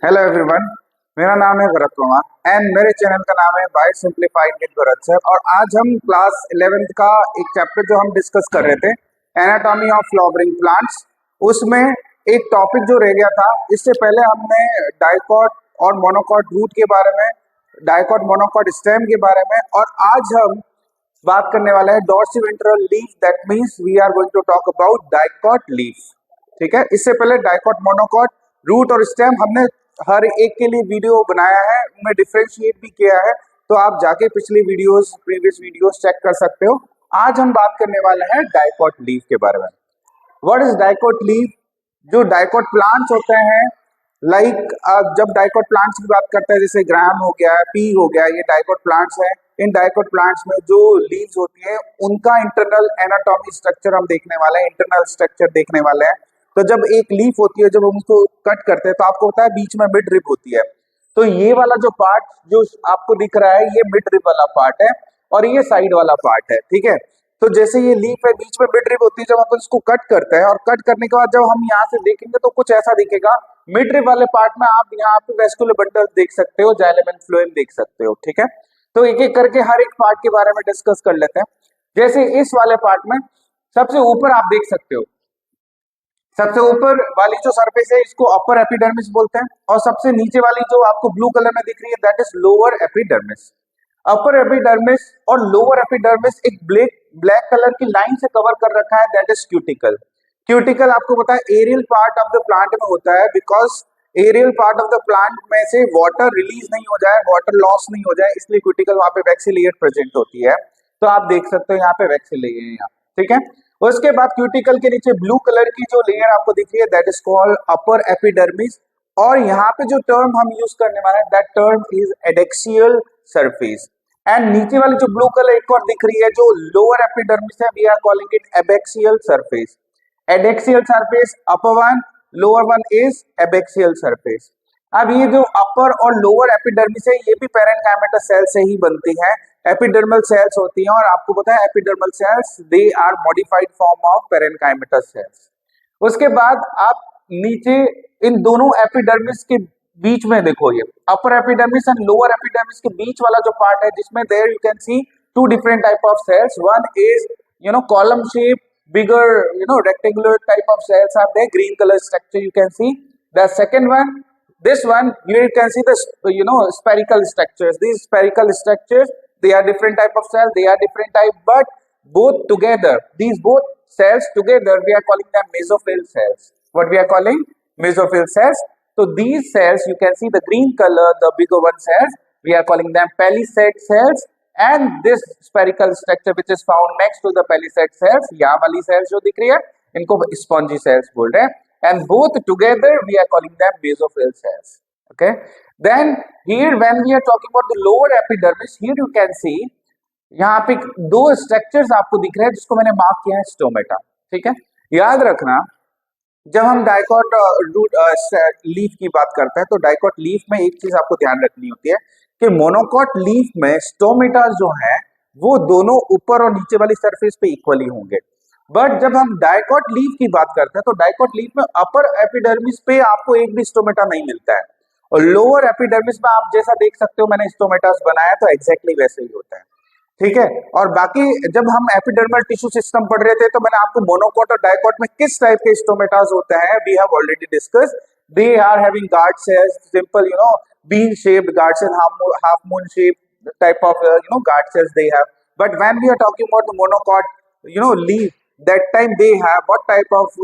Hello everyone, मेरा नाम है भरत कुमार एंड मेरे चैनल का नाम है bio simplified with Bharat sir. और आज हम क्लास 11th का एक चैप्टर जो हम डिस्कस कर रहे थे, एनाटॉमी ऑफ फ्लावरिंग प्लांट्स, उसमें एक टॉपिक जो रह गया था। इससे पहले हमने डाइकॉट और मोनोकॉट रूट के बारे में, डाइकॉट मोनोकॉट स्टेम के बारे में, और आज हम बात करने वाले हैं dorsiventral leaf. That means we are going to talk about dicot leaf. ठीक है, इससे पहले डाइकॉट, मोनोकॉट, रूट और स्टेम हमने हर एक के लिए वीडियो बनाया है, उनमें डिफरेंशिएट भी किया है, तो आप जाके पिछली वीडियोस, प्रीवियस वीडियोस चेक कर सकते हो। आज हम बात करने वाले हैं डाइकॉट लीफ के बारे में। What is dicot leaf? जो डाइकॉट प्लांट्स होते हैं, लाइक जब डाइकॉट प्लांट्स की बात करते हैं, जैसे ग्राम हो गया, पी हो गया, ये डाइकॉट प्लांट्स हैं। इन डाइकॉट प्लांट्स में जो लीव्स होती है, उनका इंटरनल एनाटॉमी स्ट्रक्चर हम देखने वाले हैं, इंटरनल स्ट्रक्चर देखने वाले हैं। तो जब एक लीफ होती है, जब हम उसको कट करते हैं, तो आपको पता है बीच में मिड रिब होती है। तो ये वाला जो पार्ट जो आपको दिख रहा है, ये मिड रिब वाला पार्ट है और ये साइड वाला पार्ट है। ठीक है, तो जैसे ये लीफ है, बीच में मिड रिब होती है, जब अपन इसको कट करते हैं, और कट करने के बाद जब हम यहाँ से देखेंगे तो कुछ ऐसा दिखेगा। मिड रिब वाले पार्ट में आप यहाँ पे वेस्कुलर बंडल देख सकते हो, जाइलम एंड फ्लोएम देख सकते हो। ठीक है, तो एक एक करके हर एक पार्ट के बारे में डिस्कस कर लेते हैं। जैसे इस वाले पार्ट में सबसे ऊपर आप देख सकते हो, सबसे ऊपर वाली जो सरफेस है, इसको अपर एपिडर्मिस बोलते हैं, और सबसे नीचे वाली जो आपको ब्लू कलर में दिख रही है, that is lower epidermis. Upper epidermis और लोअर एपिडर्मिस एक ब्लैक कलर की लाइन से कवर कर रखा है, दैट इज क्यूटिकल। क्यूटिकल आपको पता है aerial part of the plant में होता है, because aerial part of the plant में से वाटर रिलीज नहीं हो जाए, वाटर लॉस नहीं हो जाए, इसलिए क्यूटिकल वहां पे वैक्सीलेट प्रेजेंट होती है। तो आप देख सकते हो यहाँ पे वैक्सीलेट है यहाँ। ठीक है, उसके बाद क्यूटिकल के नीचे ब्लू कलर की जो लेयर आपको दिख रही है, that is called upper epidermis. और यहाँ पे जो टर्म हम यूज करने वाले हैं, that term is adaxial surface. And नीचे वाली जो ब्लू कलर एक और दिख रही है, जो लोअर एपिडर्मिस है, we are calling it abaxial surface. Adaxial surface upper one, lower one is abaxial surface. अब ये जो अपर और लोअर एपिडर्मिस है, ये भी पैरेनकाइमेटा सेल से ही बनती है, एपिडर्मल सेल्स होती हैं। और आपको पता है epidermal cells, they are modified form of parenchymata cells. उसके बाद आप नीचे इन दोनों एपिडर्मिस के बीच में देखो, ये upper epidermis and lower epidermis के बीच वाला जो पार्ट है, जिसमें there you can see two different type of cells. One is column shape, bigger rectangular type of cells are there, green color structure you can see. The second one, this one, here you can see the spherical structures. These spherical structures, they are different type of cells, they are different type, but both together, these both cells together, we are calling them mesophyll cells. What we are calling? Mesophyll cells. So these cells, you can see the green color, the bigger one cells, we are calling them palisade cells. And this spherical structure which is found next to the palisade cells, यहाँ वाली cells जो दिख रही है, इनको spongy cells बोल रहे हैं, and both together we are calling them mesophyll cells. Okay, then here when we are talking about the lower epidermis, here you can see यहाँ पे दो structures आपको दिख रहे हैं, जिसको मैंने मार्क किया है स्टोमेटा। ठीक है, याद रखना, जब हम डाइकॉट रूट लीफ की बात करते हैं, तो डाइकॉट लीफ में एक चीज आपको ध्यान रखनी होती है कि मोनोकॉट लीफ में स्टोमेटा जो है, वो दोनों ऊपर और नीचे वाली सरफेस पे इक्वली होंगे। बट जब हम डाइकॉट लीफ की बात करते हैं, तो डाइकॉट लीफ में अपर एपिडर्मिस पे आपको एक भी स्टोमेटा नहीं मिलता है, और लोअर एपिडर्मिस में आप जैसा देख सकते हो, मैंने स्टोमेटास बनाया, तो एग्जैक्टली वैसे ही होता है। ठीक है, और बाकी जब हम एपिडर्मल टिश्यू सिस्टम पढ़ रहे थे, तो मैंने आपको मोनोकॉट और डाइकॉट में किस टाइप के स्टोमेटास होते हैं, we have already discuss. They are having guard cells, simple bean shaped guard cell, half moon shaped type of guard cells they have. But when we are talking about the monocot leaf, that time they have what type of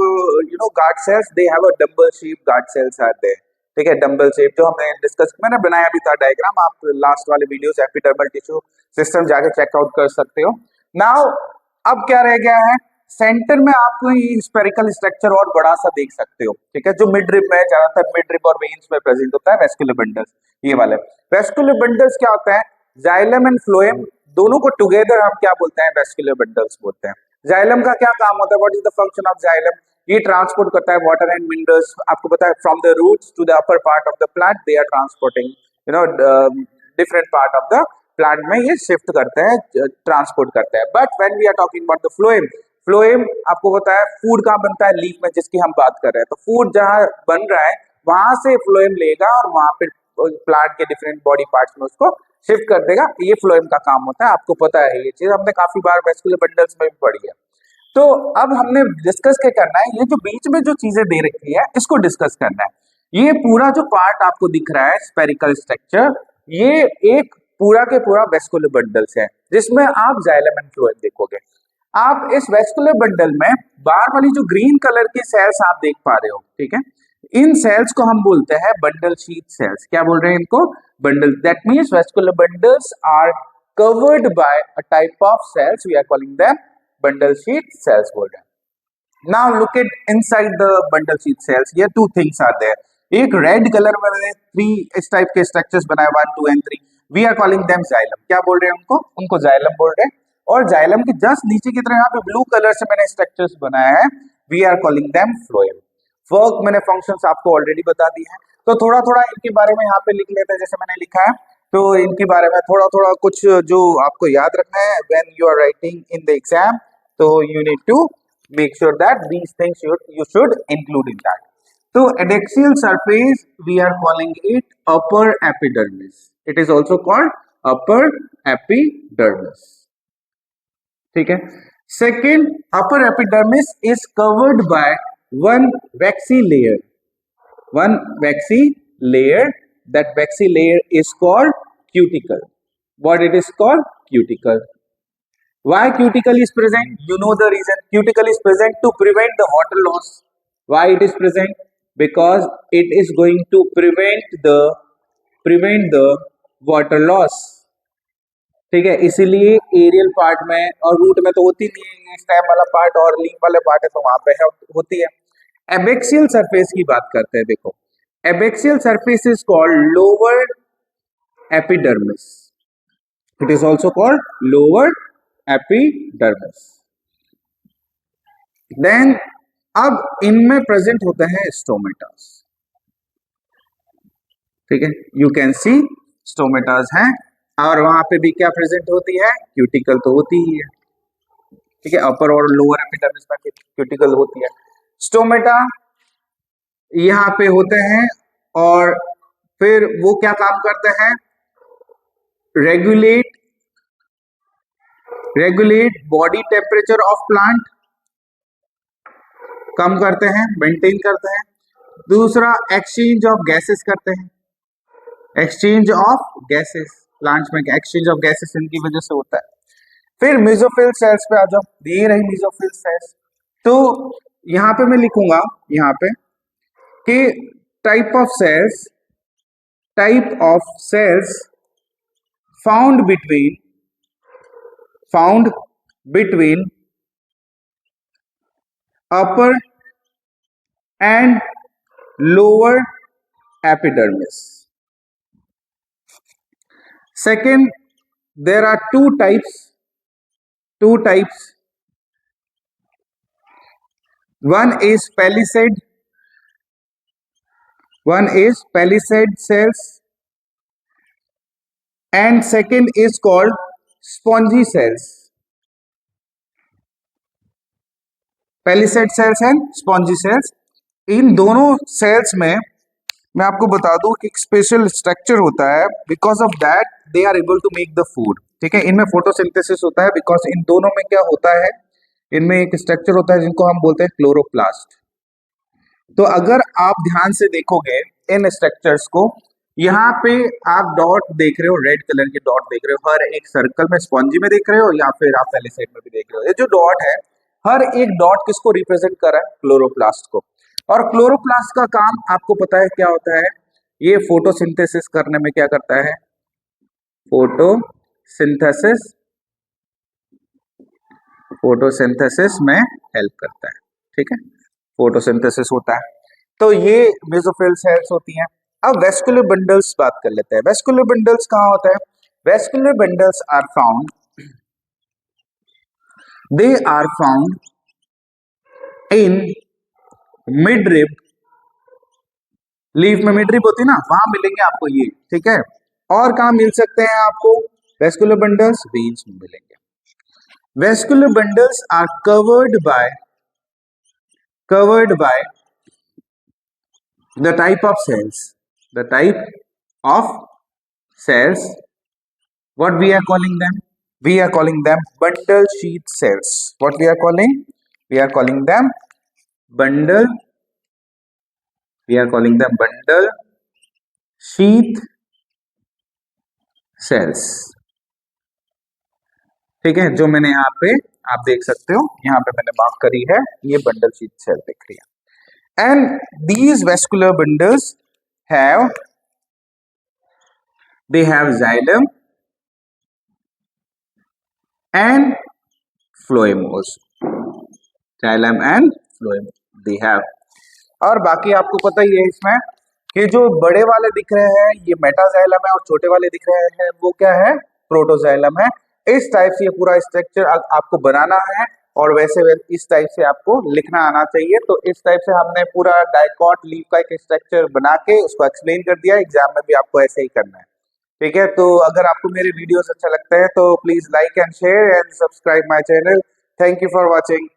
guard cells? They have a dumbbell shaped guard cells are there. ठीक है, dumbbell shape, जो हमने discuss, मैंने बनाया भी था diagram, आप last वाले वीडियोस एपिडर्मल टिश्यू सिस्टम जाके चेकआउट कर सकते हो। नाउ अब क्या रह गया है, सेंटर में आपको ये स्पेरिकल स्ट्रक्चर और बड़ा सा देख सकते हो। ठीक है, जो मिड रिब में, ज्यादातर मिड रिब और वेन्स में प्रेजेंट होता है, वेस्कुलर बंडल्स। ये वाले वेस्कुलर बंडल्स क्या होता है, जाइलम एंड फ्लोएम दोनों को टुगेदर हम क्या बोलते हैं, वेस्कुलर बंडल्स बोलते हैं। जाइलम का क्या काम होता है, what is the function of xylem? ये ट्रांसपोर्ट करता है वाटर एंड मिनरल्स, आपको पता है, from the roots to the upper part of the plant, they are transporting different part of the plant में, ये शिफ्ट करते हैं, ट्रांसपोर्ट करते हैं। But when we are talking about the phloem, phloem आपको पता है फूड कहाँ बनता है, लीफ में जिसकी हम बात कर रहे हैं, तो फूड जहाँ बन रहा है वहां से फ्लोएम लेगा और वहां पे प्लांट के डिफरेंट बॉडी पार्ट्स में उसको शिफ्ट कर देगा। ये फ्लोएम का काम होता है, आपको पता है ये चीज, हमने काफी बार वेस्कुलर बंडल्स में भी पढ़ी है। तो अब हमने डिस्कस क्या करना है, ये जो बीच में जो चीजें दे रखी है इसको डिस्कस करना है। ये पूरा जो पार्ट आपको दिख रहा है स्पेरिकल स्ट्रक्चर, ये एक पूरा के पूरा वेस्कुलर बंडल्स है जिसमें आप जाइलम एंड फ्लोएम देखोगे। आप इस वेस्कुलर बंडल में बाहर वाली जो ग्रीन कलर की सेल्स आप देख पा रहे हो, ठीक है, इन सेल्स को हम बोलते हैं बंडल शीथ सेल्स। क्या बोल रहे हैं इनको? Bundle. That means vascular bundles are covered by a type of cells, we are calling them bundle sheath cells बोल रहे हैं। Now look at inside the bundle sheath cells, here two things are there. एक red colour में three इस type के structures बनाए, 1 2 and 3, we are calling them xylem. क्या बोल रहे हैं उनको जाइलम बोल रहे हैं। और जाइलम के जस्ट नीचे की तरह यहाँ पे ब्लू कलर से मैंने स्ट्रक्चर्स बनाया है, we are calling them phloem. Work मैंने फंक्शंस आपको ऑलरेडी बता दी है, तो थोड़ा थोड़ा इनके बारे में यहाँ पे लिख लेते हैं जैसे मैंने लिखा है। तो इनके बारे में थोड़ा थोड़ा कुछ जो आपको याद रखना है when you are writing in the exam, तो you need to make sure that these things you should include in that. तो adaxial surface we are calling it upper epidermis, it is also called upper epidermis, ठीक है। Second, upper epidermis is covered by one waxy layer, one waxy layer, that waxy layer is called cuticle. What it is called? Cuticle. Why cuticle is present? You know the reason. Cuticle is present to prevent the water loss. Why it is present? Because it is going to prevent the water loss. ठीक है, इसीलिए aerial part में और root में तो होती नहीं है, स्टेम वाला पार्ट और लीफ वाले पार्ट है तो वहां पे होती है। एबेक्सियल सरफेस की बात करते हैं, देखो abaxial surface is called lower epidermis, it is also called lower epidermis. Then अब इनमें प्रेजेंट होते हैं स्टोमेटास, ठीक है, यू कैन सी स्टोमेटास हैं, और वहां पे भी क्या प्रेजेंट होती है? क्यूटिकल तो होती ही है, ठीक है, अपर और लोअर एपिडर्मिस में क्यूटिकल होती है। स्टोमेटा यहाँ पे होते हैं और फिर वो क्या काम करते हैं? Regulate body temperature of plant, कम करते हैं, मेंटेन करते हैं। दूसरा, एक्सचेंज ऑफ गैसेस करते हैं, एक्सचेंज ऑफ गैसेस, प्लांट्स में एक्सचेंज ऑफ गैसेस इनकी वजह से होता है। फिर मेसोफिल सेल्स पे आ जाओ, ये रही मेसोफिल सेल्स। तो यहाँ पे मैं लिखूंगा यहाँ पे कि type of cells found between upper and lower epidermis. Second, there are two types. One is palisade cells, and second is called spongy cells. Palisade cells and spongy cells. इन दोनों sales में मैं आपको बता दूं कि एक स्पेशल स्ट्रक्चर होता है, because of that they are able to make the food, ठीक है। इनमें फोटोसिंथेसिस होता है, बिकॉज इन दोनों में क्या होता है, इनमें एक स्ट्रक्चर होता है जिनको हम बोलते हैं क्लोरोप्लास्ट। तो अगर आप ध्यान से देखोगे इन स्ट्रक्चर्स को, यहाँ पे आप डॉट देख रहे हो, रेड कलर के डॉट देख रहे हो, हर एक सर्कल में स्पॉन्जी में देख रहे हो या फिर आप पैलिसेड में भी देख रहे हो। ये जो डॉट है, हर एक डॉट किसको रिप्रेजेंट कर रहा है? क्लोरोप्लास्ट को। और क्लोरोप्लास्ट का काम आपको पता है क्या होता है? ये फोटोसिंथेसिस करने में क्या करता है? फोटोसिंथेसिस में हेल्प करता है, ठीक है, फोटोसिंथेसिस होता है। तो ये मेसोफिल सेल्स होती हैं। अब वेस्कुलर बंडल्स बात कर लेते हैं। वेस्कुलर बंडल्स कहाँ होता है? Vascular bundles are found in midrib, leaf में मिड रिब होती है ना, वहां मिलेंगे आपको ये, ठीक है। और कहाँ मिल सकते हैं आपको वेस्कुलर बंडल्स? वेन्स में मिलेंगे। Vascular bundles are covered by the type of cells. The type of cells, what we are calling them? We are calling them bundle sheath cells. What we are calling? We are calling them bundle. We are calling them bundle sheath cells. ठीक है, जो मैंने यहाँ पे आप देख सकते हो, यहाँ पे मैंने मार्क करी है, ये बंडल शीथ सेल दिख रही है. And these vascular bundles have they have xylem and phloem also. Xylem and phloem they have. और बाकी आपको पता ही है इसमें कि जो बड़े वाले दिख रहे हैं ये मेटाजाइलम है और छोटे वाले दिख रहे हैं वो क्या है, प्रोटोजाइलम है. इस टाइप से ये पूरा स्ट्रक्चर आपको बनाना है और वैसे इस टाइप से आपको लिखना आना चाहिए. तो इस टाइप से हमने पूरा डाइकॉट लीफ का एक स्ट्रक्चर बना के उसको एक्सप्लेन कर दिया. एग्जाम में भी आपको ऐसे ही करना है. ठीक है, तो अगर आपको मेरे वीडियोस अच्छा लगता है तो please like and share and subscribe my channel. Thank you for watching.